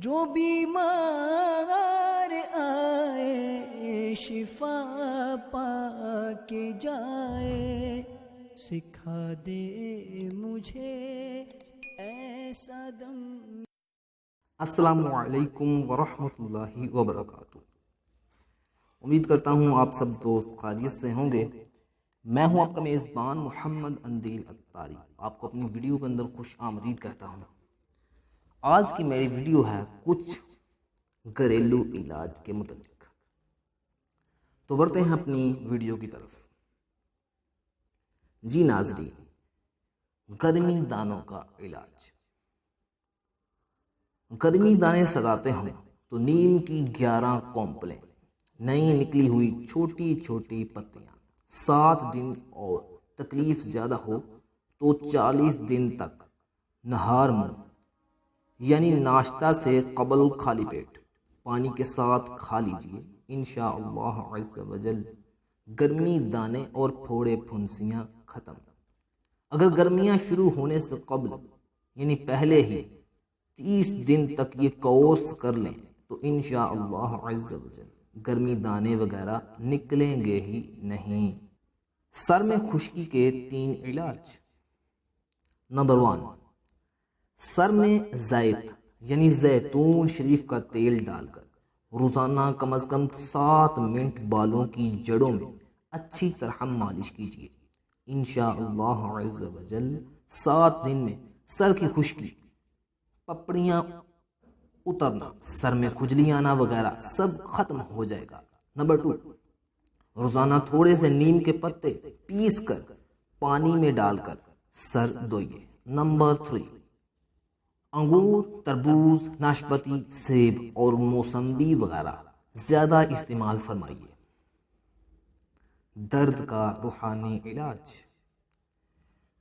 جو بیمار آئے شفا پا کے جائے، سکھا دے مجھے ایسا دم۔ السلام علیکم ورحمۃ اللہ وبرکاتہ۔ امید کرتا ہوں آپ سب دوست خیریت سے ہوں گے۔ میں ہوں آپ کا میزبان محمد اندیل اتاری، آپ کو اپنی ویڈیو کے اندر خوش آمدید کہتا ہوں۔ آج کی میری ویڈیو ہے کچھ گھریلو علاج کے متعلق، تو بڑھتے ہیں اپنی ویڈیو کی طرف۔ جی ناظرین، گرمی دانوں کا علاج۔ گرمی دانے سگاتے ہوں تو نیم کی 11 کونپلیں، نئی نکلی ہوئی چھوٹی چھوٹی پتیاں، 7 دن اور تکلیف زیادہ ہو تو 40 دن تک نہار منہ یعنی ناشتہ سے قبل خالی پیٹ پانی کے ساتھ کھا لیجئے، انشاءاللہ عز و جل گرمی دانے اور پھوڑے پھنسیاں ختم۔ اگر گرمیاں شروع ہونے سے قبل یعنی پہلے ہی 30 دن تک یہ کورس کر لیں تو انشاءاللہ عز و جل گرمی دانے وغیرہ نکلیں گے ہی نہیں۔ سر میں خشکی کے 3 علاج۔ نمبر 1، سر میں زیت یعنی زیتون شریف کا تیل ڈال کر روزانہ کم از کم 7 منٹ بالوں کی جڑوں میں اچھی طرح مالش کیجیے، انشاءاللہ عز و جل 7 دن میں سر کی خشکی، پپڑیاں اترنا، سر میں کھجلی آنا وغیرہ سب ختم ہو جائے گا۔ نمبر 2، روزانہ تھوڑے سے نیم کے پتے پیس کر پانی میں ڈال کر سر دھوئیے۔ نمبر 3، انگور، تربوز، ناشپاتی، سیب اور موسمبی وغیرہ زیادہ استعمال فرمائیے۔ درد کا روحانی علاج۔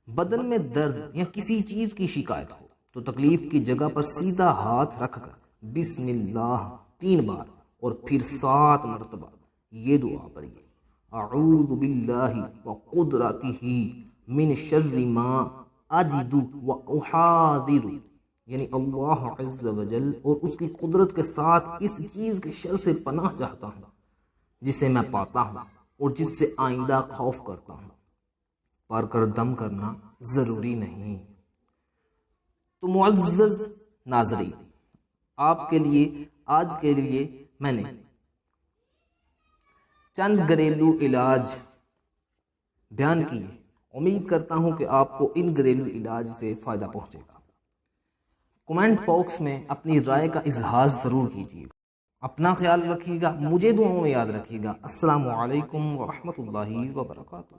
بدن میں درد یا کسی چیز کی شکایت ہو تو تکلیف کی جگہ پر سیدھا ہاتھ رکھ کر بسم اللہ 3 بار اور پھر 7 مرتبہ یہ دعا پڑھیے، اعوذ باللہ وقدرتہ من شر ما اجد واحاذر، یعنی اللہ عز و جل اور اس کی قدرت کے ساتھ اس چیز کے شر سے پناہ چاہتا ہوں جسے میں پاتا ہوں اور جس سے آئندہ خوف کرتا ہوں۔ پڑھ کر دم کرنا ضروری نہیں۔ تو معزز ناظرین، آپ کے لیے آج کے لیے میں نے چند گھریلو علاج بیان کیے۔ امید کرتا ہوں کہ آپ کو ان گھریلو علاج سے فائدہ پہنچے گا۔ کمنٹ باکس میں اپنی رائے کا اظہار ضرور کیجیے گا۔ اپنا خیال رکھیے گا، مجھے دعاؤں میں یاد رکھیے گا۔ السلام علیکم ورحمۃ اللہ وبرکاتہ۔